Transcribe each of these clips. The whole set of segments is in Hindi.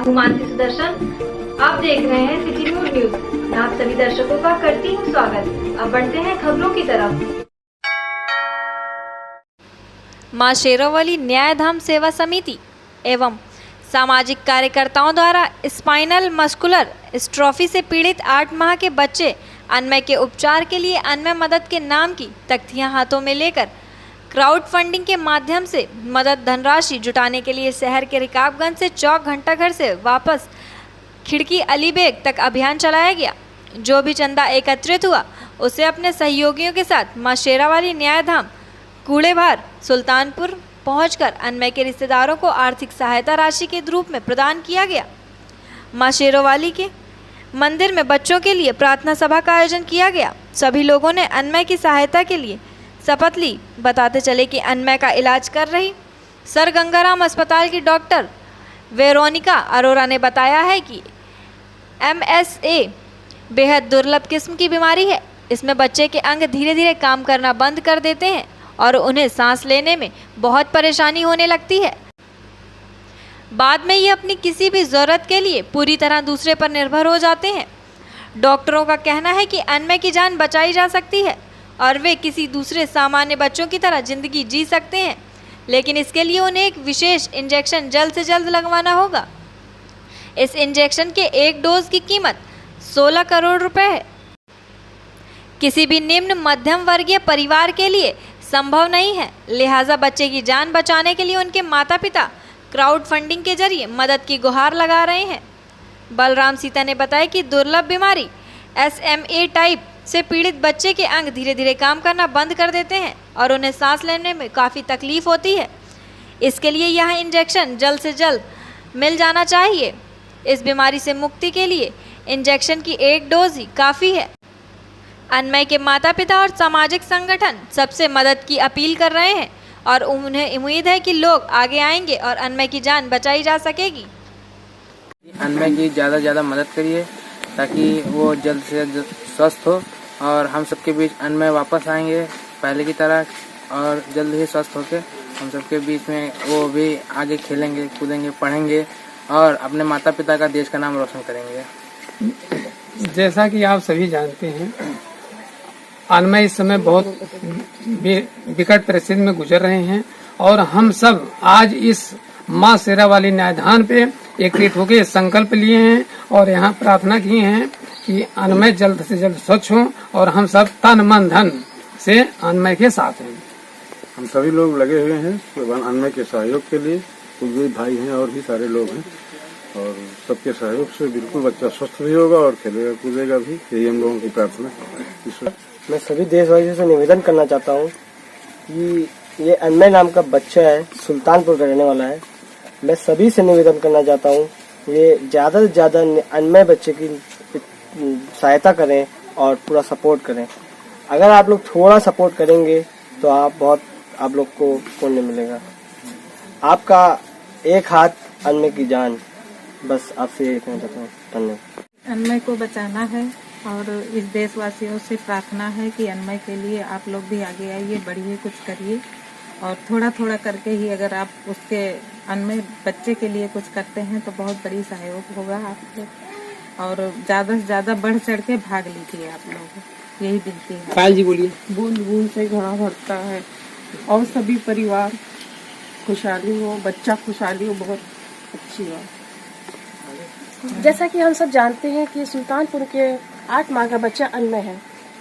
हूँ मानसी सुदर्शन। आप देख रहे हैं सिटी न्यूज। मैं आप सभी दर्शकों का करती हूँ स्वागत। अब बढ़ते हैं खबरों की तरफ। मां शेरावाली न्यायधाम सेवा समिति एवं सामाजिक कार्यकर्ताओं द्वारा स्पाइनल मस्कुलर स्ट्रोफी से पीड़ित 8 माह के बच्चे अन्मय के उपचार के लिए अन्मय मदद के नाम की तख्तियां हाथों में लेकर क्राउड फंडिंग के माध्यम से मदद धनराशि जुटाने के लिए शहर के रिकाबगंज से चौक घंटाघर से वापस खिड़की अलीबेग तक अभियान चलाया गया। जो भी चंदा एकत्रित हुआ उसे अपने सहयोगियों के साथ मां शेरावाली न्यायधाम कूड़ेभार सुल्तानपुर पहुंचकर अन्मय के रिश्तेदारों को आर्थिक सहायता राशि के रूप में प्रदान किया गया। मां शेरावाली के मंदिर में बच्चों के लिए प्रार्थना सभा का आयोजन किया गया। सभी लोगों ने अन्मय की सहायता के लिए शपथ ली। बताते चले कि अन्मय का इलाज कर रही सर गंगाराम अस्पताल की डॉक्टर वेरोनिका अरोरा ने बताया है कि MSA बेहद दुर्लभ किस्म की बीमारी है। इसमें बच्चे के अंग धीरे धीरे काम करना बंद कर देते हैं और उन्हें सांस लेने में बहुत परेशानी होने लगती है। बाद में ये अपनी किसी भी ज़रूरत के लिए पूरी तरह दूसरे पर निर्भर हो जाते हैं। डॉक्टरों का कहना है कि अन्मय की जान बचाई जा सकती है और वे किसी दूसरे सामान्य बच्चों की तरह ज़िंदगी जी सकते हैं, लेकिन इसके लिए उन्हें एक विशेष इंजेक्शन जल्द से जल्द लगवाना होगा। इस इंजेक्शन के एक डोज की कीमत 16 करोड़ रुपए है। किसी भी निम्न मध्यम वर्गीय परिवार के लिए संभव नहीं है, लिहाजा बच्चे की जान बचाने के लिए उनके माता पिता क्राउड फंडिंग के जरिए मदद की गुहार लगा रहे हैं। बलराम सीता ने बताया कि दुर्लभ बीमारी SMA टाइप से पीड़ित बच्चे के अंग धीरे धीरे काम करना बंद कर देते हैं और उन्हें सांस लेने में काफ़ी तकलीफ होती है। इसके लिए यह इंजेक्शन जल्द से जल्द मिल जाना चाहिए। इस बीमारी से मुक्ति के लिए इंजेक्शन की एक डोज ही काफ़ी है। अन्मय के माता पिता और सामाजिक संगठन सबसे मदद की अपील कर रहे हैं और उन्हें उम्मीद है कि लोग आगे आएंगे और अन्मय की जान बचाई जा सकेगी। अन्मय की ज़्यादा से ज़्यादा मदद करिए ताकि वो जल्द से जल्द स्वस्थ हो और हम सबके बीच अन्मय वापस आएंगे पहले की तरह और जल्द ही स्वस्थ होकर हम सबके बीच में वो भी आगे खेलेंगे कूदेंगे पढ़ेंगे और अपने माता पिता का देश का नाम रोशन करेंगे। जैसा कि आप सभी जानते हैं, अन्मय इस समय बहुत विकट परिस्थिति में गुजर रहे हैं और हम सब आज इस मां शेरावाली न्यायधाम पे एकत्रित होकर संकल्प लिए हैं और यहाँ प्रार्थना की हैं कि अन्मय जल्द से जल्द स्वच्छ हो और हम सब तन मन धन से अन्मय के साथ हैं। हम सभी लोग लगे हुए हैं अन्मय के सहयोग के लिए। कुछ भी भाई हैं और भी सारे लोग हैं और सबके सहयोग से बिल्कुल बच्चा स्वस्थ भी होगा और खेलेगा कूदेगा भी। यही हम लोगों की प्रार्थना है। मैं सभी देशवासियों से निवेदन करना चाहता हूँ कि ये अन्मय नाम का बच्चा है, सुल्तानपुर का रहने वाला है। मैं सभी से निवेदन करना चाहता हूँ ये ज़्यादा से ज़्यादा अन्मय बच्चे की सहायता करें और पूरा सपोर्ट करें। अगर आप लोग थोड़ा सपोर्ट करेंगे तो आप लोग को पुण्य मिलेगा। आपका एक हाथ अन्मय की जान, बस आपसे ये कहना चाहता हूँ। धन्यवाद। अन्मय को बचाना है और इस देशवासियों से प्रार्थना है कि अन्मय के लिए आप लोग भी आगे आइए, बढ़िए, कुछ करिए और थोड़ा थोड़ा करके ही अगर आप उसके अन्मय बच्चे के लिए कुछ करते हैं तो बहुत बड़ी सहयोग होगा आपको और ज़्यादा से ज़्यादा बढ़ चढ़ के भाग लीजिए आप लोग, यही विनती है। पायल जी बोलिए। बूंद बूंद से घड़ा भरता है और सभी परिवार खुशहाली हो, बच्चा खुशहाली हो, बहुत अच्छी बात। जैसा कि हम सब जानते हैं कि सुल्तानपुर के 8 माह का बच्चा अन्मय है,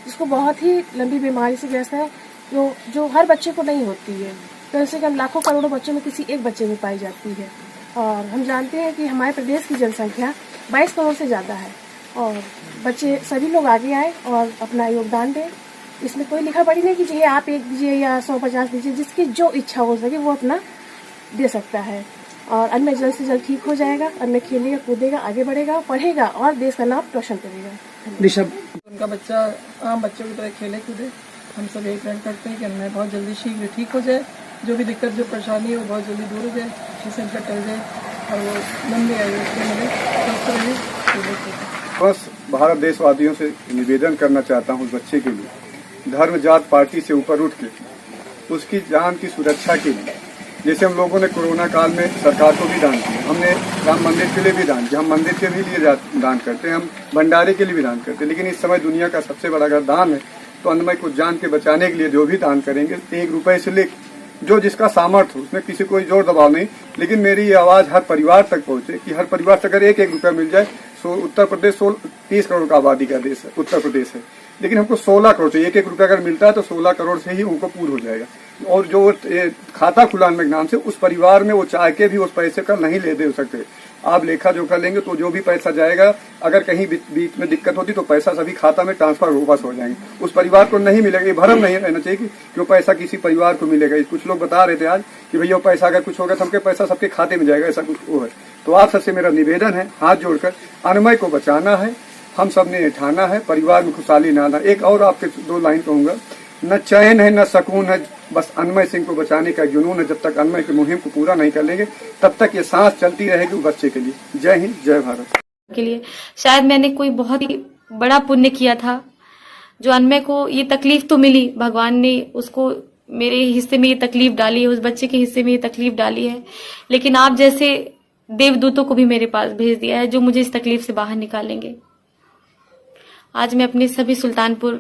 जिसको बहुत ही लंबी बीमारी से ग्रस्त है जो हर बच्चे को नहीं होती है। कम से कम लाखों करोड़ों बच्चों में किसी एक बच्चे में पाई जाती है। और हम जानते हैं कि हमारे प्रदेश की जनसंख्या 22 करोड़ से ज़्यादा है और बच्चे सभी लोग आगे आए और अपना योगदान दें। इसमें कोई लिखा पड़ी नहीं कि चाहिए आप 1 दीजिए या 150 दीजिए, जिसकी जो इच्छा हो सके वो अपना दे सकता है। और अन्मय जल्द से जल्द ठीक हो जाएगा। अन्मय खेलेगा कूदेगा आगे बढ़ेगा पढ़ेगा और देश का नाम रोशन करेगा। ऋषभ, उनका बच्चा आम बच्चों की तरह खेले कूदे। हम सब यही प्रयास करते हैं कि अन्मय बहुत जल्दी शीघ्र ठीक हो जाए, जो भी दिक्कत जो परेशानी है वो बहुत जल्दी दूर हो जाए, संकट टल जाए और वो लंबे आयु उसके मिले स्वस्थ रहे। बस भारत देशवासियों से निवेदन करना चाहता हूँ बच्चे के लिए, धर्म जात पार्टी से ऊपर उठ के उसकी जान की सुरक्षा के लिए जैसे हम लोगों ने कोरोना काल में सरकार को भी दान किया, हमने राम मंदिर के लिए भी दान किया, हम मंदिर के भी लिए दान करते हैं, हम भंडारे के लिए भी दान करते हैं। लेकिन इस समय दुनिया का सबसे बड़ा अगर दान है तो अन्नमय को जान के बचाने के लिए जो भी दान करेंगे, 1 रुपए से लेकर जो जिसका सामर्थ्य हो, उसमें किसी कोई जोर दबाव नहीं। लेकिन मेरी ये आवाज हर परिवार तक पहुंचे कि हर परिवार से अगर 1-1 रुपया मिल जाए। उत्तर प्रदेश 30 करोड़ का आबादी का देश है, उत्तर प्रदेश है, लेकिन हमको 16 करोड़ से 1-1 रुपया अगर मिलता है तो 16 करोड़ से ही उनको पूर्ण हो जाएगा। और जो खाता खुला अन्नमय के नाम से, उस परिवार में वो चाह के भी उस पैसे का नहीं ले दे सकते। आप लेखा जोखा लेंगे तो जो भी पैसा जाएगा, अगर कहीं बीच में दिक्कत होती तो पैसा सभी खाता में ट्रांसफर वापस हो जाएंगे, उस परिवार को नहीं मिलेगा। ये भ्रम नहीं रहना चाहिए कि वो पैसा किसी परिवार को मिलेगा। कुछ लोग बता रहे थे आज कि भैया वो पैसा अगर कुछ होगा तो हमके पैसा सबके खाते में जाएगा, ऐसा कुछ वो है। तो आप सबसे मेरा निवेदन है, हाथ जोड़कर अन्नमय को बचाना है, हम सब ने ठाना है, परिवार में खुशहाली न आना। एक और आपके 2 लाइन कहूंगा, न चैन है न सकून है, बस अन्नमय सिंह को बचाने का जुनून है। जब तक अन्नमय की मुहिम को पूरा नहीं कर लेंगे तब तक ये सांस चलती रहेगी बच्चे के लिए। जय हिंद, जय भारत। के लिए शायद मैंने कोई बहुत ही बड़ा पुण्य किया था, जो अन्नमय को ये तकलीफ तो मिली, भगवान ने उसको मेरे हिस्से में ये तकलीफ डाली है, उस बच्चे के हिस्से में ये तकलीफ डाली है, लेकिन आप जैसे देवदूतों को भी मेरे पास भेज दिया है जो मुझे इस तकलीफ से बाहर निकालेंगे। आज मैं अपने सभी सुल्तानपुर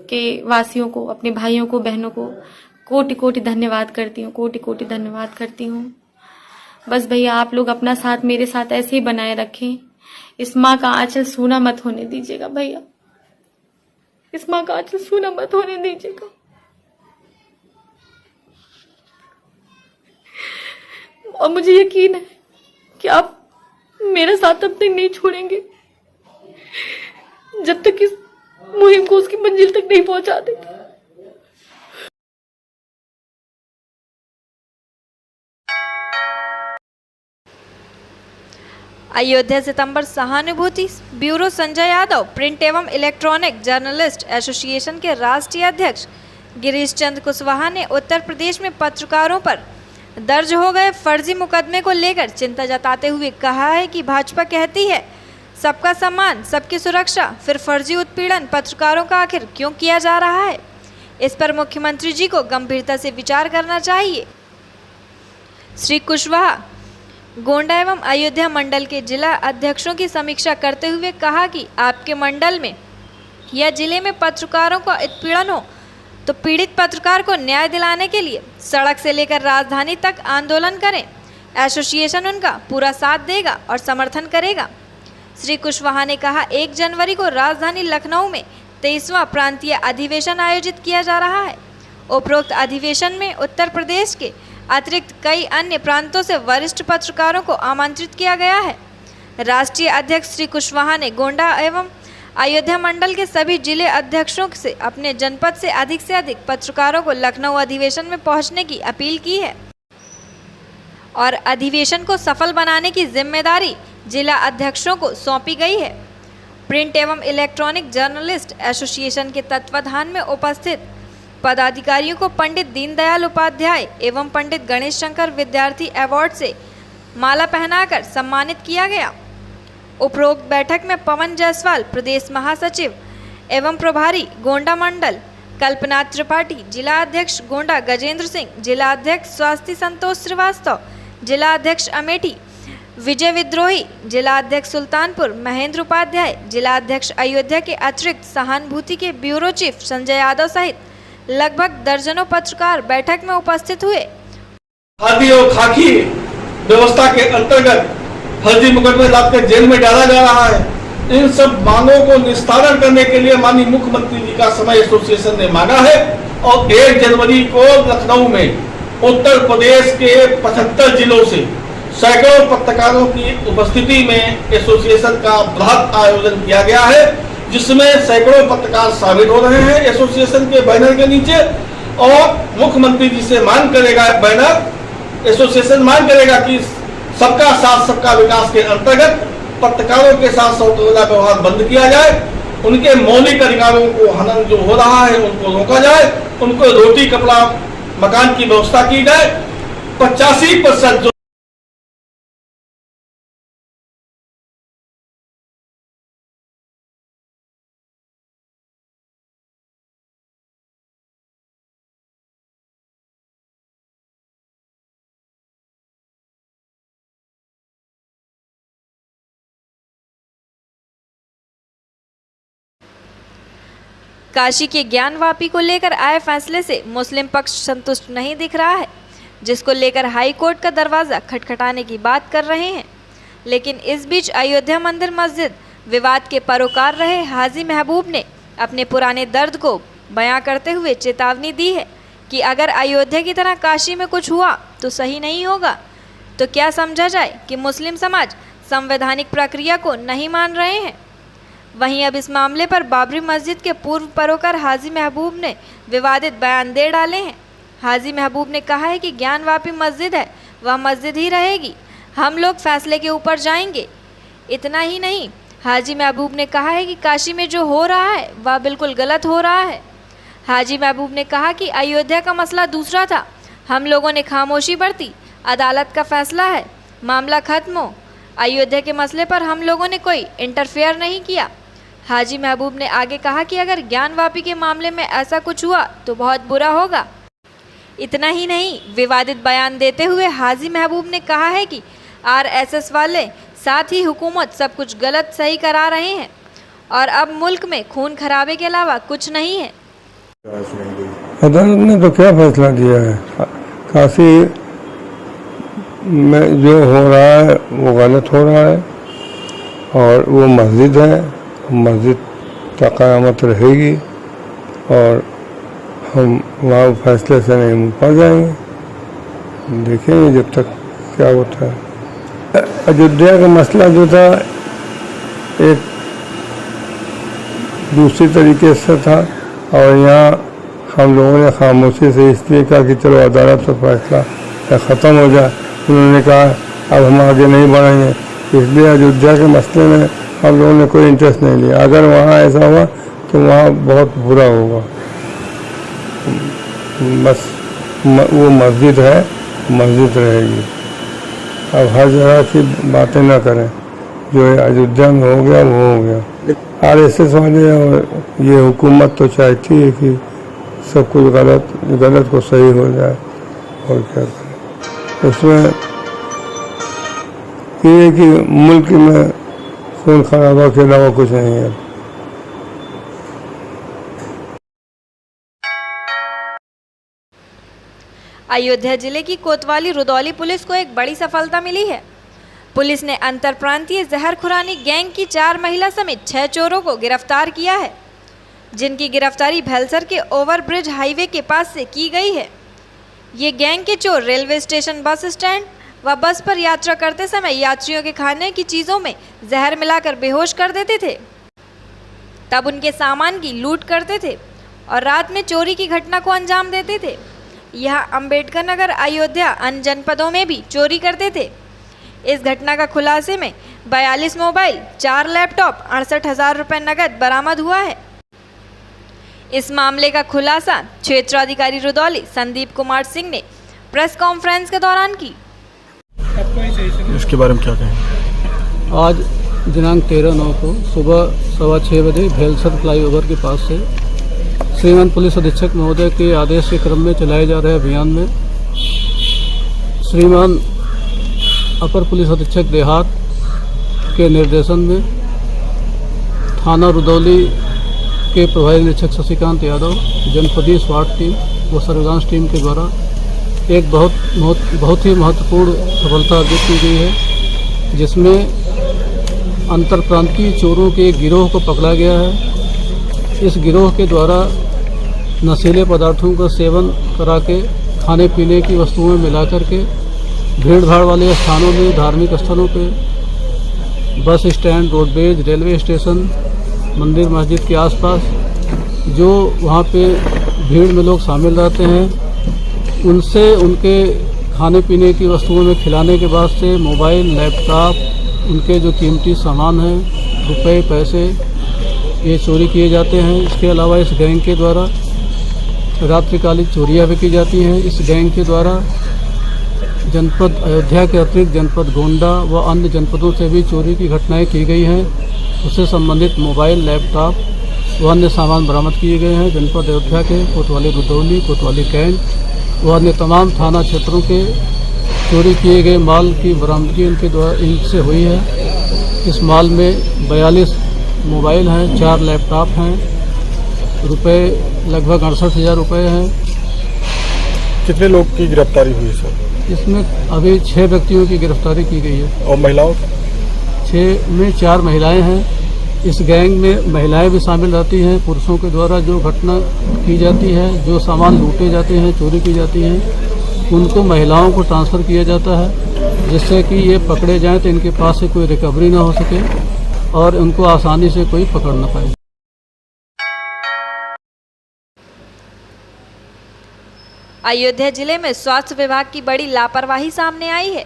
के वासियों को, अपने भाइयों को, बहनों को कोटि कोटि धन्यवाद करती हूँ, कोटि कोटि धन्यवाद करती हूँ। बस भैया आप लोग अपना साथ मेरे साथ ऐसे ही बनाए रखें। इस माँ का आंचल सूना मत होने दीजिएगा भैया, इस माँ का आंचल सूना मत होने दीजिएगा। और मुझे यकीन है कि आप मेरा साथ तब तक नहीं छोड़ेंगे जब तक इस मुहिम को उसकी मंजिल तक नहीं पहुंचा देते। अयोध्या सितंबर सहानुभूति ब्यूरो संजय यादव प्रिंट एवं इलेक्ट्रॉनिक जर्नलिस्ट एसोसिएशन के राष्ट्रीय अध्यक्ष गिरीश चंद्र कुशवाहा ने उत्तर प्रदेश में पत्रकारों पर दर्ज हो गए फर्जी मुकदमे को लेकर चिंता जताते हुए कहा है कि भाजपा कहती है सबका सम्मान, सबकी सुरक्षा, फिर फर्जी उत्पीड़न पत्रकारों का आखिर क्यों किया जा रहा है? इस पर मुख्यमंत्री जी को गंभीरता से विचार करना चाहिए। श्री कुशवाहा गोंडा एवं अयोध्या मंडल के जिला अध्यक्षों की समीक्षा करते हुए कहा कि आपके मंडल में या जिले में पत्रकारों का उत्पीड़न हो तो पीड़ित पत्रकार को न्याय दिलाने के लिए सड़क से लेकर राजधानी तक आंदोलन करें। एसोसिएशन उनका पूरा साथ देगा और समर्थन करेगा। श्री कुशवाहा ने कहा 1 जनवरी को राजधानी लखनऊ में 23वां प्रांतीय अधिवेशन आयोजित किया जा रहा है। उपरोक्त अधिवेशन में उत्तर प्रदेश के अतिरिक्त कई अन्य प्रांतों से वरिष्ठ पत्रकारों को आमंत्रित किया गया है। राष्ट्रीय अध्यक्ष श्री कुशवाहा ने गोंडा एवं अयोध्या मंडल के सभी जिले अध्यक्षों से अपने जनपद से अधिक पत्रकारों को लखनऊ अधिवेशन में पहुंचने की अपील की है और अधिवेशन को सफल बनाने की जिम्मेदारी जिला अध्यक्षों को सौंपी गई है। प्रिंट एवं इलेक्ट्रॉनिक जर्नलिस्ट एसोसिएशन के तत्वाधान में उपस्थित पदाधिकारियों को पंडित दीनदयाल उपाध्याय एवं पंडित गणेश शंकर विद्यार्थी अवार्ड से माला पहनाकर सम्मानित किया गया। उपरोक्त बैठक में पवन जायसवाल प्रदेश महासचिव एवं प्रभारी गोंडा मंडल, कल्पना त्रिपाठी जिला अध्यक्ष गोंडा गजेंद्र सिंह, जिला अध्यक्ष स्वास्थ्य संतोष श्रीवास्तव, जिला अध्यक्ष अमेठी विजय विद्रोही, जिला अध्यक्ष सुल्तानपुर महेंद्र उपाध्याय, जिला अध्यक्ष अयोध्या के अतिरिक्त सहानुभूति के ब्यूरो चीफ संजय यादव सहित लगभग दर्जनों पत्रकार बैठक में उपस्थित हुए। खादी और खाकी व्यवस्था के अंतर्गत फर्जी मुकदमे लाकर जेल में डाला जा रहा है। इन सब मांगों को निस्तारण करने के लिए माननीय मुख्यमंत्री जी का समय एसोसिएशन ने मांगा है और 1 जनवरी को लखनऊ में उत्तर प्रदेश के 75 जिलों से सैकड़ों पत्रकारों की उपस्थिति में एसोसिएशन का बृहद आयोजन किया गया है, जिसमें सैकड़ों पत्रकार शामिल हो रहे हैं एसोसिएशन के बैनर के नीचे। और मुख्यमंत्री जी से मांग करेगा, बैनर एसोसिएशन मांग करेगा कि सबका साथ सबका विकास के अंतर्गत पत्रकारों के साथ सौतेला व्यवहार बंद किया जाए, उनके मौलिक अधिकारों को हनन जो हो रहा है उनको रोका जाए, उनको रोटी कपड़ा मकान की व्यवस्था की जाए। 85% जो काशी के ज्ञानवापी को लेकर आए फैसले से मुस्लिम पक्ष संतुष्ट नहीं दिख रहा है, जिसको लेकर हाई कोर्ट का दरवाज़ा खटखटाने की बात कर रहे हैं। लेकिन इस बीच अयोध्या मंदिर मस्जिद विवाद के परोकार रहे हाजी महबूब ने अपने पुराने दर्द को बयां करते हुए चेतावनी दी है कि अगर अयोध्या की तरह काशी में कुछ हुआ तो सही नहीं होगा। तो क्या समझा जाए कि मुस्लिम समाज संवैधानिक प्रक्रिया को नहीं मान रहे हैं। वहीं अब इस मामले पर बाबरी मस्जिद के पूर्व परोकार हाजी महबूब ने विवादित बयान दे डाले हैं। हाजी महबूब ने कहा है कि ज्ञानवापी मस्जिद है, वह मस्जिद ही रहेगी, हम लोग फैसले के ऊपर जाएंगे। इतना ही नहीं, हाजी महबूब ने कहा है कि काशी में जो हो रहा है वह बिल्कुल गलत हो रहा है। हाजी महबूब ने कहा कि अयोध्या का मसला दूसरा था, हम लोगों ने खामोशी बरती, अदालत का फैसला है, मामला खत्म हो। अयोध्या के मसले पर हम लोगों ने कोई इंटरफेयर नहीं किया। हाजी महबूब ने आगे कहा कि अगर ज्ञानवापी के मामले में ऐसा कुछ हुआ तो बहुत बुरा होगा। इतना ही नहीं, विवादित बयान देते हुए हाजी महबूब ने कहा है कि आरएसएस वाले साथ ही हुकूमत सब कुछ गलत सही करा रहे हैं और अब मुल्क में खून खराबे के अलावा कुछ नहीं है। अदालत ने तो क्या फैसला दिया है, काशी में जो हो रहा है वो गलत हो रहा है और वो मस्जिद है, मस्जिद तक क़यामत रहेगी और हम वहाँ फैसले से नहीं मुँह पड़ जाएंगे, देखेंगे जब तक क्या होता है। अयोध्या का मसला जो था एक दूसरी तरीके से था और यहाँ हम लोगों ने खामोशी से इसलिए कहा कि चलो अदालत का फैसला ख़त्म हो जाए। उन्होंने कहा अब हम आगे नहीं बढ़ेंगे, इसलिए अयोध्या के मसले में हम लोगों ने कोई इंटरेस्ट नहीं लिया। अगर वहाँ ऐसा हुआ तो वहाँ बहुत बुरा होगा। बस वो मस्जिद है, मस्जिद रहेगी। अब हर जगह की बातें ना करें, जो अयोध्या में हो गया वो हो गया। आरएसएस वाले और ये हुकूमत तो चाहती है कि सब कुछ गलत को सही हो जाए और क्या करें। उसमें ये कि मुल्क में खून खराबा के अलावा कुछ नहीं है। अयोध्या जिले की कोतवाली रुदौली पुलिस को एक बड़ी सफलता मिली है। पुलिस ने अंतरप्रांतीय जहरखुरानी गैंग की 4 महिला समेत 6 चोरों को गिरफ्तार किया है, जिनकी गिरफ्तारी भैलसर के ओवरब्रिज हाईवे के पास से की गई है। ये गैंग के चोर रेलवे स्टेशन, बस स्टैंड व बस पर यात्रा करते समय यात्रियों के खाने की चीज़ों में जहर मिलाकर बेहोश कर देते थे, तब उनके सामान की लूट करते थे और रात में चोरी की घटना को अंजाम देते थे। यहाँ अम्बेडकर नगर, अयोध्या, अन्य जनपदों में भी चोरी करते थे। इस घटना का खुलासे में 42 मोबाइल, 4 लैपटॉप, 68,000 रुपये नकद बरामद हुआ है। इस मामले का खुलासा क्षेत्राधिकारी रुदौली संदीप कुमार सिंह ने प्रेस कॉन्फ्रेंस के दौरान की। इसके बारे में क्या कहें? आज दिनांक 13/9 को सुबह 6:15 बजे भेलसर फ्लाईओवर के पास से श्रीमान पुलिस अधीक्षक महोदय के आदेश के क्रम में चलाए जा रहे अभियान में श्रीमान अपर पुलिस अधीक्षक देहात के निर्देशन में थाना रुदौली के प्रभारी निरीक्षक शशिकांत यादव, जनपदीय स्वाट टीम व सर्विलांस टीम के द्वारा एक बहुत ही महत्वपूर्ण सफलता अर्जित की गई है, जिसमें अंतरप्रांतीय चोरों के एक गिरोह को पकड़ा गया है। इस गिरोह के द्वारा नशीले पदार्थों का सेवन करा के खाने पीने की वस्तुओं में मिला करके भीड़ भाड़ वाले स्थानों में, धार्मिक स्थलों पे, bus stand, roadways, railway station, मंदिर मस्जिद के आसपास जो वहाँ पे भीड़ में लोग शामिल रहते हैं, उनसे उनके खाने पीने की वस्तुओं में खिलाने के बाद से मोबाइल, लैपटॉप, उनके जो कीमती सामान हैं, रुपए, पैसे, ये चोरी किए जाते हैं। इसके अलावा इस गैंग के द्वारा रात्रिकालिक चोरियाँ भी की जाती हैं। इस गैंग के द्वारा जनपद अयोध्या के अतिरिक्त जनपद गोंडा व अन्य जनपदों से भी चोरी की घटनाएं की गई हैं। उससे संबंधित मोबाइल, लैपटॉप व अन्य सामान बरामद किए गए हैं। जनपद अयोध्या के कोतवाली रुदौली, कोतवाली कैंट व अन्य तमाम थाना क्षेत्रों के चोरी किए गए माल की बरामदगी इनसे हुई है। इस माल में 42 मोबाइल हैं, 4 लैपटॉप हैं, रुपए लगभग 68,000 रुपये हैं। कितने लोग की गिरफ्तारी हुई सर? इसमें अभी 6 व्यक्तियों की गिरफ्तारी की गई है। और महिलाओं? 6 में 4 महिलाएं हैं। इस गैंग में महिलाएं भी शामिल रहती हैं। पुरुषों के द्वारा जो घटना की जाती है, जो सामान लूटे जाते हैं, चोरी की जाती हैं, उनको महिलाओं को ट्रांसफ़र किया जाता है, जिससे कि ये पकड़े जाएं तो इनके पास से कोई रिकवरी ना हो सके और उनको आसानी से कोई पकड़ ना पाए। अयोध्या जिले में स्वास्थ्य विभाग की बड़ी लापरवाही सामने आई है।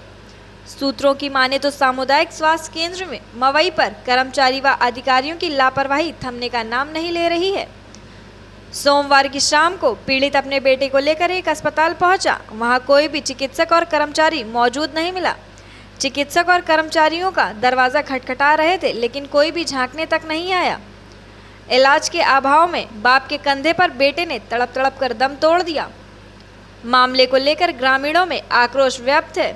सूत्रों की माने तो सामुदायिक स्वास्थ्य केंद्र में मवई पर कर्मचारी व अधिकारियों की लापरवाही थमने का नाम नहीं ले रही है। सोमवार की शाम को पीड़ित अपने बेटे को लेकर एक अस्पताल पहुंचा। वहां कोई भी चिकित्सक और कर्मचारी मौजूद नहीं मिला। चिकित्सक और कर्मचारियों का दरवाजा खटखटा रहे थे, लेकिन कोई भी झांकने तक नहीं आया। इलाज के अभाव में बाप के कंधे पर बेटे ने तड़प तड़प कर दम तोड़ दिया। मामले को लेकर ग्रामीणों में आक्रोश व्याप्त है।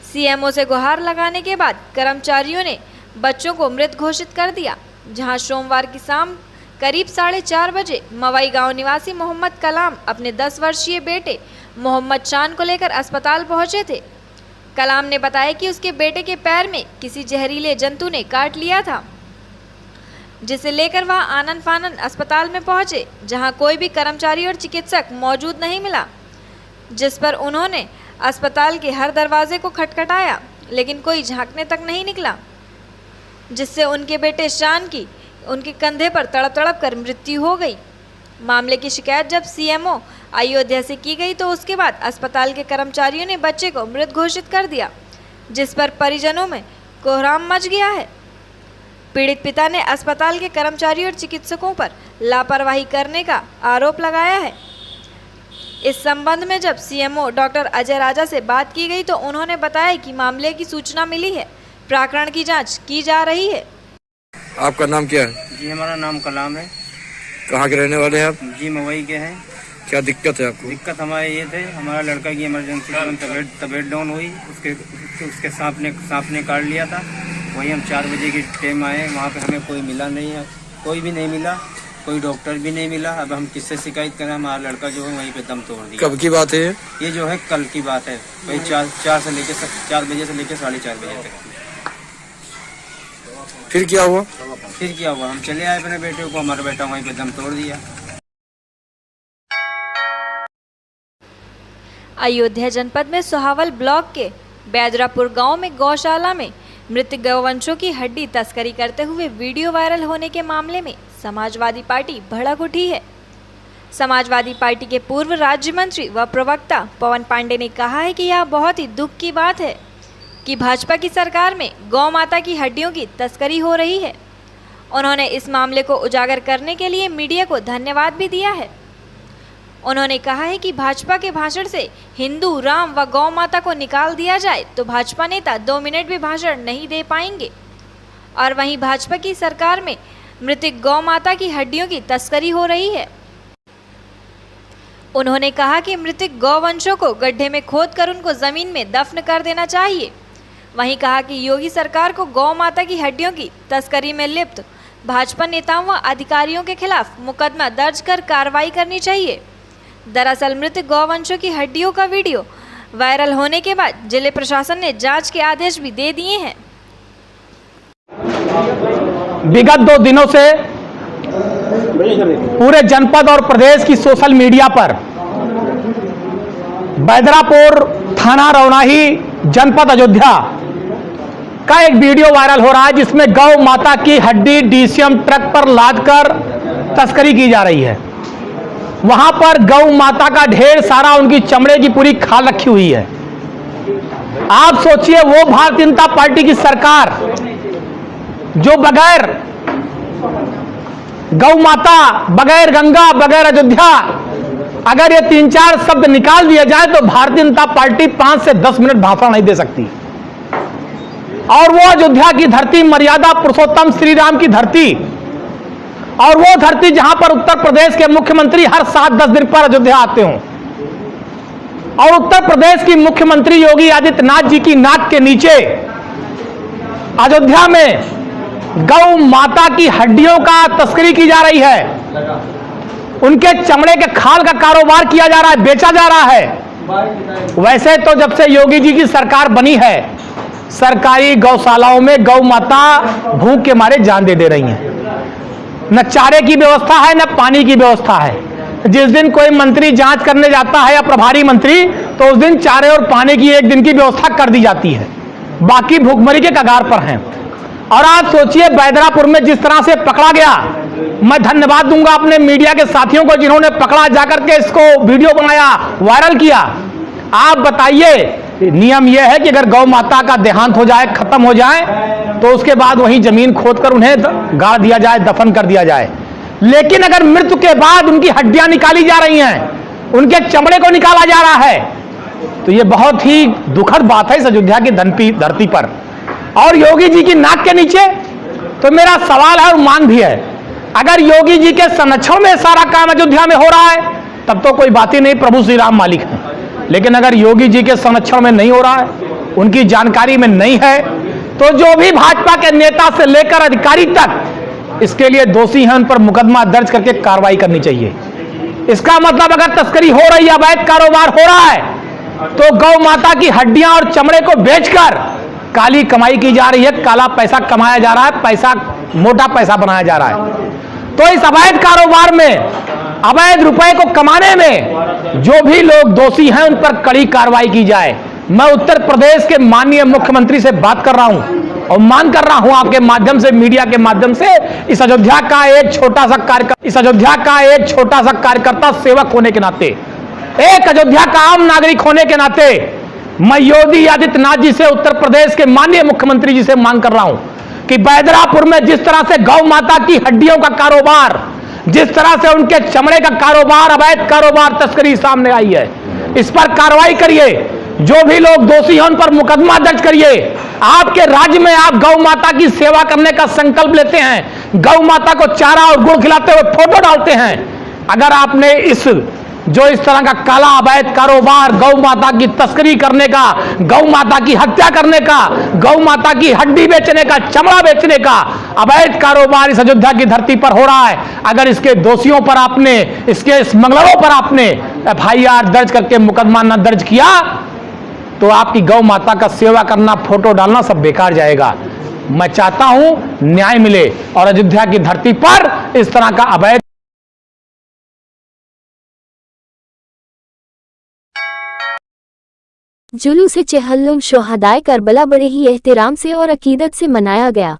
सीएमओ से गुहार लगाने के बाद कर्मचारियों ने बच्चों को मृत घोषित कर दिया। जहां सोमवार की शाम करीब 4:30 बजे मवई गांव निवासी मोहम्मद कलाम अपने 10 वर्षीय बेटे मोहम्मद शान को लेकर अस्पताल पहुंचे थे। कलाम ने बताया कि उसके बेटे के पैर में किसी जहरीले जंतु ने काट लिया था, जिसे लेकर वह आनन फानन अस्पताल में पहुंचे, जहां कोई भी कर्मचारी और चिकित्सक मौजूद नहीं मिला। जिस पर उन्होंने अस्पताल के हर दरवाजे को खटखटाया, लेकिन कोई झांकने तक नहीं निकला, जिससे उनके बेटे शान की उनके कंधे पर तड़प तड़प कर मृत्यु हो गई। मामले की शिकायत जब सीएमओ अयोध्या से की गई तो उसके बाद अस्पताल के कर्मचारियों ने बच्चे को मृत घोषित कर दिया, जिस पर परिजनों में कोहराम मच गया है। पीड़ित पिता ने अस्पताल के कर्मचारियों और चिकित्सकों पर लापरवाही करने का आरोप लगाया है। इस संबंध में जब सीएमओ डॉक्टर अजय राजा से बात की गई तो उन्होंने बताया कि मामले की सूचना मिली है, प्रकरण की जांच की जा रही है। आपका नाम क्या है? जी हमारा नाम कलाम है। कहाँ के रहने वाले हैं आप? जी मवई के हैं। क्या दिक्कत है आपको? दिक्कत हमारे ये थे, हमारा लड़का की इमरजेंसी में तबीयत डाउन हुई, उसके सांप ने काट लिया था। वही हम 4 बजे के टाइम आए, वहाँ पे हमें कोई मिला नहीं है, कोई भी नहीं मिला, कोई डॉक्टर भी नहीं मिला। अब हम किससे शिकायत करें? हमारा लड़का जो है वहीं पे दम तोड़ दिया। कब की बात है ये जो है कल की बात है, वही 4 बजे से लेकर 4:30 बजे तक। फिर क्या हुआ? हम चले आए अपने बेटे को, हमारा बेटा वहीं पे दम तोड़ दिया। अयोध्या जनपद में सोहावल ब्लॉक के बैदरापुर गांव में गौशाला में मृत गौवंशों की हड्डी तस्करी करते हुए वीडियो वायरल होने के मामले में समाजवादी पार्टी भड़क उठी है। समाजवादी पार्टी के पूर्व राज्य मंत्री व प्रवक्ता पवन पांडे ने कहा है कि यह बहुत ही दुख की बात है कि भाजपा की सरकार में गौ माता की हड्डियों की तस्करी हो रही है। उन्होंने इस मामले को उजागर करने के लिए मीडिया को धन्यवाद भी दिया है। उन्होंने कहा है कि भाजपा के भाषण से हिंदू, राम व गौ माता को निकाल दिया जाए तो भाजपा नेता 2 मिनट भी भाषण नहीं दे पाएंगे। और वहीं भाजपा की सरकार में मृतक गौ माता की हड्डियों की तस्करी हो रही है। उन्होंने कहा कि मृतक गौवंशों को गड्ढे में खोदकर उनको जमीन में दफन कर देना चाहिए। वहीं कहा कि योगी सरकार को गौ माता की हड्डियों की तस्करी में लिप्त भाजपा नेताओं व अधिकारियों के खिलाफ मुकदमा दर्ज कर कार्रवाई करनी चाहिए। दरअसल मृत गौवंशों की हड्डियों का वीडियो वायरल होने के बाद जिले प्रशासन ने जांच के आदेश भी दे दिए हैं। विगत 2 दिनों से पूरे जनपद और प्रदेश की सोशल मीडिया पर बैदरापुर थाना रौनाही जनपद अयोध्या का एक वीडियो वायरल हो रहा है, जिसमें गौ माता की हड्डी डीसीएम ट्रक पर लादकर तस्करी की जा रही है। वहां पर गौ माता का ढेर सारा उनकी चमड़े की पूरी खाल रखी हुई है। आप सोचिए, वो भारतीय जनता पार्टी की सरकार जो बगैर गौ माता, बगैर गंगा, बगैर अयोध्या, अगर ये 3-4 शब्द निकाल दिया जाए तो भारतीय जनता पार्टी 5 से 10 मिनट भाषण नहीं दे सकती। और वो अयोध्या की धरती, मर्यादा पुरुषोत्तम श्री राम की धरती, और वो धरती जहां पर उत्तर प्रदेश के मुख्यमंत्री हर 7-10 दिन पर अयोध्या आते हों, और उत्तर प्रदेश की मुख्यमंत्री योगी आदित्यनाथ जी की नाक के नीचे अयोध्या में गौ माता की हड्डियों का तस्करी की जा रही है, उनके चमड़े के खाल का कारोबार किया जा रहा है, बेचा जा रहा है। वैसे तो जब से योगी जी की सरकार बनी है, सरकारी गौशालाओं में गौ माता भूख के मारे जान दे रही हैं। न चारे की व्यवस्था है, न पानी की व्यवस्था है। जिस दिन कोई मंत्री जांच करने जाता है या प्रभारी मंत्री, तो उस दिन चारे और पानी की एक दिन की व्यवस्था कर दी जाती है, बाकी भूखमरी के कगार पर हैं। और आज सोचिए बैदरापुर में जिस तरह से पकड़ा गया, मैं धन्यवाद दूंगा अपने मीडिया के साथियों को जिन्होंने पकड़ा, जाकर के इसको वीडियो बनाया, वायरल किया। आप बताइए, नियम यह है कि अगर गौ माता का देहांत हो जाए, खत्म हो जाए, तो उसके बाद वहीं जमीन खोदकर उन्हें गाड़ दिया जाए, दफन कर दिया जाए। लेकिन अगर मृत्यु के बाद उनकी हड्डियां निकाली जा रही हैं, उनके चमड़े को निकाला जा रहा है, तो ये बहुत ही दुखद बात है इस अयोध्या की धरती पर और योगी जी की नाक के नीचे। तो मेरा सवाल है और मांग भी है, अगर योगी जी के संरक्षण में सारा काम अयोध्या में हो रहा है, तब तो कोई बात ही नहीं, प्रभु श्री राम मालिक हैं। लेकिन अगर योगी जी के संरक्षण में नहीं हो रहा है, उनकी जानकारी में नहीं है, तो जो भी भाजपा के नेता से लेकर अधिकारी तक इसके लिए दोषी हैं, उन पर मुकदमा दर्ज करके कार्रवाई करनी चाहिए। इसका मतलब अगर तस्करी हो रही है, अवैध कारोबार हो रहा है, तो गौ माता की हड्डियां और चमड़े को बेचकर काली कमाई की जा रही है, काला पैसा कमाया जा रहा है, पैसा मोटा पैसा बनाया जा रहा है। तो इस अवैध कारोबार में, अवैध रुपए को कमाने में जो भी लोग दोषी हैं, उन पर कड़ी कार्रवाई की जाए। मैं उत्तर प्रदेश के माननीय मुख्यमंत्री से बात कर रहा हूं और मांग कर रहा हूं आपके माध्यम से, मीडिया के माध्यम से, इस अयोध्या का एक छोटा सा कार्यकर्ता सेवक होने के नाते, एक अयोध्या का आम नागरिक होने के नाते, मैं योगी आदित्यनाथ जी से, उत्तर प्रदेश के माननीय मुख्यमंत्री जी से मांग कर रहा हूं कि बैदरापुर में जिस तरह से गौ माता की हड्डियों का कारोबार, जिस तरह से उनके चमड़े का कारोबार, अवैध कारोबार, तस्करी सामने आई है, इस पर कार्रवाई करिए। जो भी लोग दोषी हैं, उन पर मुकदमा दर्ज करिए। आपके राज्य में आप गौ माता की सेवा करने का संकल्प लेते हैं, गौ माता को चारा और गुड़ खिलाते हुए फोटो डालते हैं। अगर आपने इस तरह का काला अवैध कारोबार, गौ माता की तस्करी करने का, गौ माता की हत्या करने का, गौ माता की हड्डी बेचने का, चमड़ा बेचने का अवैध कारोबार इस अयोध्या की धरती पर हो रहा है, अगर इसके दोषियों पर आपने, इसके स्मगलरों पर आपने FIR दर्ज करके मुकदमा न दर्ज किया, तो आपकी गौ माता का सेवा करना, फोटो डालना सब बेकार जाएगा। मैं चाहता हूं न्याय मिले और अयोध्या की धरती पर इस तरह का अवैध जुलूस चहल्लुम शोहदाए करबला बड़े ही एहतराम से और अकीदत से मनाया गया।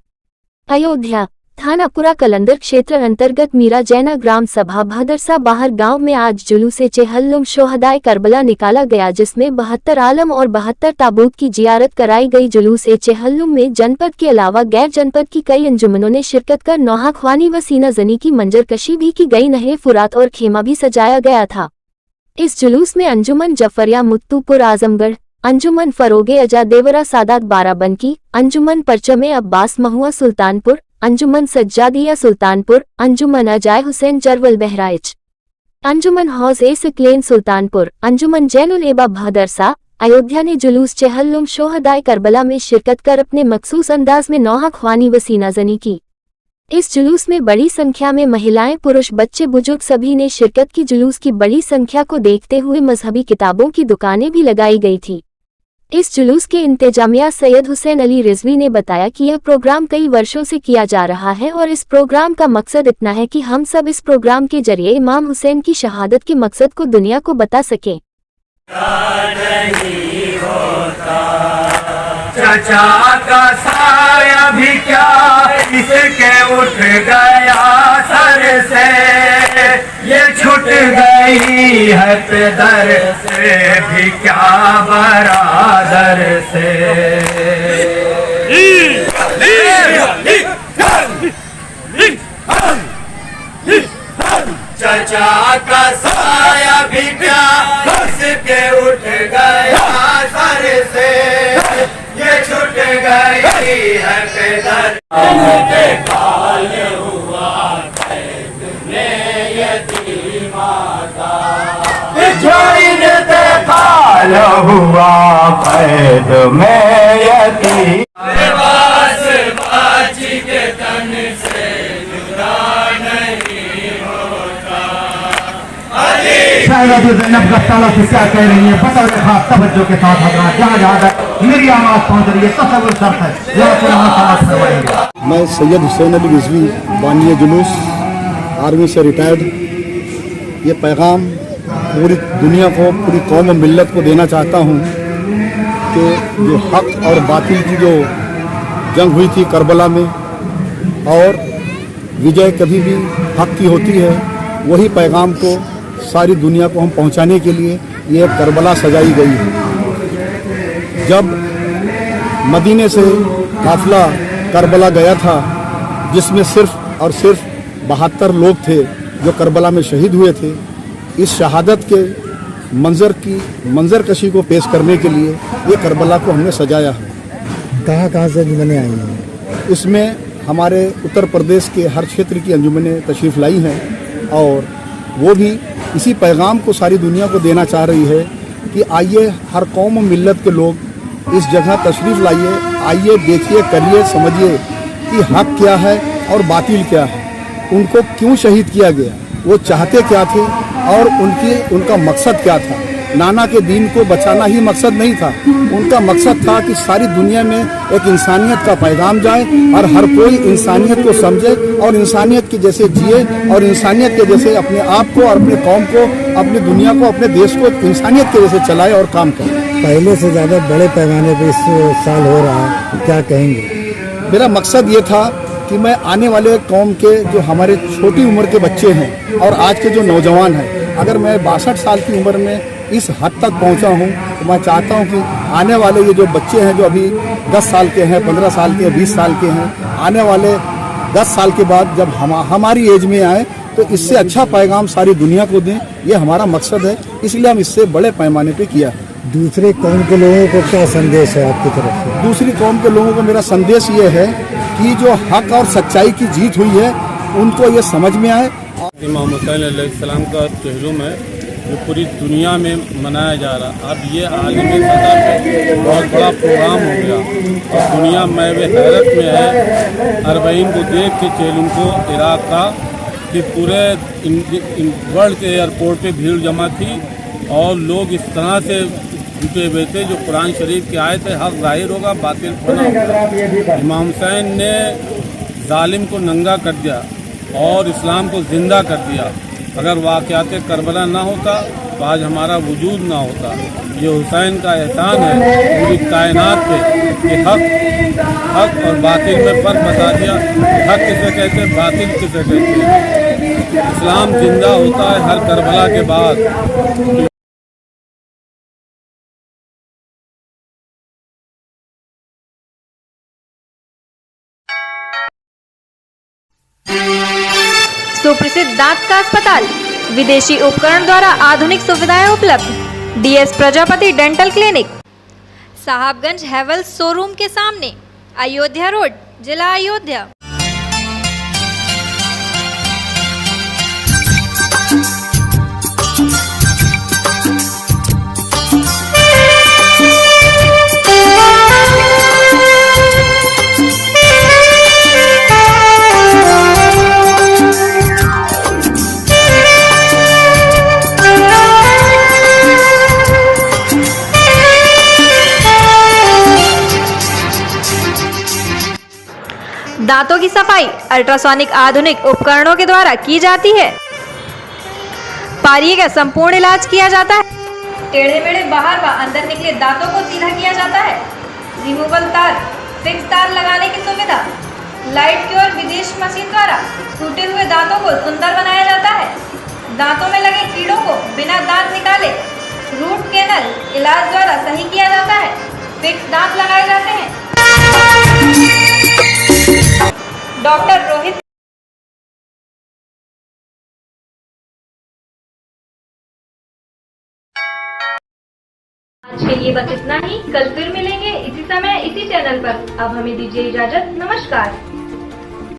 अयोध्या थानापुरा कलंदर क्षेत्र अंतर्गत मीरा जैना ग्राम सभा भदरसा बाहर गांव में आज जुलूस चहल्लुम शोहदाए करबला निकाला गया, जिसमें 72 आलम और 72 ताबूत की जियारत कराई गई। जुलूस चहल्लुम में जनपद के अलावा गैर जनपद की कई अंजुमनों ने शिरकत कर नौहा ख्वानी व सीना जनी की मंजरकशी भी की गई। नहर फुरात और खेमा भी सजाया गया था। इस जुलूस में अंजुमन जफरिया मुत्तूपुर आजमगढ़, अंजुमन फरोगे अजा देवरा सादात बाराबंकी, अंजुमन परचमे अब्बास महुआ सुल्तानपुर, अंजुमन सज्जादिया सुल्तानपुर, अंजुमन अजाय हुसैन जरवल बहराइच, अंजुमन हौज ए सिकलेन सुल्तानपुर, अंजुमन जैनुल एबा भदरसा अयोध्या ने जुलूस चहल्लुम शोहदाए करबला में शिरकत कर अपने मखसूस अंदाज में नौहा ख्वानी व सीनाजनी की। इस जुलूस में बड़ी संख्या में महिलाएं, पुरुष, बच्चे, बुजुर्ग सभी ने शिरकत की। जुलूस की बड़ी संख्या को देखते हुए मजहबी किताबों की दुकानें भी लगाई गई थी। इस जुलूस के इंतजामिया सैयद हुसैन अली रिजवी ने बताया कि यह प्रोग्राम कई वर्षों से किया जा रहा है और इस प्रोग्राम का मकसद इतना है कि हम सब इस प्रोग्राम के जरिए इमाम हुसैन की शहादत के मकसद को दुनिया को बता सकें। चचा का साया भी क्या इसके उठ गया सर से, ये छूट गई है पेदर से भी क्या बरादर से। चचा का साया भी क्या इसके उठ गया सर से, ये छूट गई है पेदर के काल हुआ कैद में यतीमा का, काल हुआ कैद में यतीमा बाजी के जाएगा जो ज़ैनब गस्ताला से क्या कह रही है। बतौर खास तवज्जो के साथ हजरात जहाँ जहाँ मेरी आवाज़ पहुँच रही है तसव्वुर शर्त है यहाँ से समाप्त करवाएंगे। मैं सैयद हुसैन अली रिजवी बानिया जुलूस आर्मी से रिटायर्ड ये पैगाम पूरी दुनिया को पूरी कौम और मिल्लत को देना चाहता हूँ कि जो हक और बातिल की जो जंग हुई थी करबला में और विजय कभी भी हक की होती है, वही पैगाम को सारी दुनिया को हम पहुंचाने के लिए ये करबला सजाई गई है। जब मदीने से काफिला करबला गया था जिसमें सिर्फ और सिर्फ 72 लोग थे जो करबला में शहीद हुए थे, इस शहादत के मंजर कशी को पेश करने के लिए ये करबला को हमने सजाया है। कहाँ से अंजुमनें आई हैं? इसमें हमारे उत्तर प्रदेश के हर क्षेत्र की अंजुमनें तशरीफ़ लाई हैं और वो भी इसी पैगाम को सारी दुनिया को देना चाह रही है कि आइए हर कौम और मिल्लत के लोग इस जगह तशरीफ़ लाइए, आइए देखिए, करिए, समझिए कि हक क्या है और बातिल क्या है, उनको क्यों शहीद किया गया, वो चाहते क्या थे और उनका मकसद क्या था। नाना के दीन को बचाना ही मकसद नहीं था, उनका मकसद था कि सारी दुनिया में एक इंसानियत का पैगाम जाए और हर कोई इंसानियत को समझे और इंसानियत के जैसे जिए और इंसानियत के जैसे अपने आप को और अपने कौम को, अपनी दुनिया को, अपने देश को इंसानियत के जैसे चलाए और काम करे। पहले से ज़्यादा बड़े पैमाने पर इस साल हो रहा है, क्या कहेंगे? मेरा मकसद ये था कि मैं आने वाले कौम के जो हमारे छोटी उम्र के बच्चे हैं और आज के जो नौजवान हैं, अगर मैं 62 साल की उम्र में इस हद तक पहुंचा हूं तो मैं चाहता हूं कि आने वाले ये जो बच्चे हैं जो अभी 10 साल के हैं, 15 साल के, 20 साल के हैं, आने वाले 10 साल के बाद जब हमारी एज में आए तो इससे अच्छा पैगाम सारी दुनिया को दें, ये हमारा मकसद है। इसलिए हम इससे बड़े पैमाने पे किया है। दूसरे कौम के लोगों को क्या संदेश है आपकी तरफ से? दूसरी कौम के लोगों को मेरा संदेश ये है कि जो हक और सच्चाई की जीत हुई है उनको ये समझ में आए। इमाम हुसैन अलैहिस्सलाम का चेहरों में जो पूरी दुनिया में मनाया जा रहा, अब ये आलमी सतह पे बहुत बड़ा प्रोग्राम हो गया और दुनिया में हैरत में है। अरबईन को देख के चैलेंज को इराक का कि पूरे वर्ल्ड के एयरपोर्ट पे भीड़ जमा थी और लोग इस तरह से झुके हुए थे जो कुरान शरीफ के आए थे, हक जाहिर होगा, बातिल फना होगा। इमाम हुसैन ने जालिम को नंगा कर दिया और इस्लाम को जिंदा कर दिया। अगर वाक़यात करबला ना होता तो आज हमारा वजूद ना होता। ये हुसैन का एहसान है पूरी कायनात पे कि हक और बातिल में फ़र्क बता दिया। हक किसे कहते हैं, बातिल किसे कहते हैं। इस्लाम जिंदा होता है हर करबला के बाद। सुप्रसिद्ध दांत का अस्पताल, विदेशी उपकरण द्वारा आधुनिक सुविधाएं उपलब्ध। DS Prajapati dental clinic, Sahabganj Havells showroom के सामने, अयोध्या रोड, जिला अयोध्या। दांतों की सफाई अल्ट्रासोनिक आधुनिक उपकरणों के द्वारा की जाती है। पारिये का संपूर्ण इलाज किया जाता है। टेढ़े मेढ़े बाहर व अंदर निकले दांतों को सीधा किया जाता है। रिमूवल तार, फिक्स तार लगाने की सुविधा, लाइट की और विदेश मशीन द्वारा टूटे हुए दांतों को सुंदर बनाया जाता है। दांतों में लगे कीड़ों को बिना दांत निकाले रूट कैनल इलाज द्वारा सही किया जाता है। फिक्स दांत लगाए जाते हैं। डॉक्टर रोहित। आज के लिए बस इतना ही। कल फिर मिलेंगे इसी समय इसी चैनल पर। अब हमें दीजिए इजाजत। नमस्कार।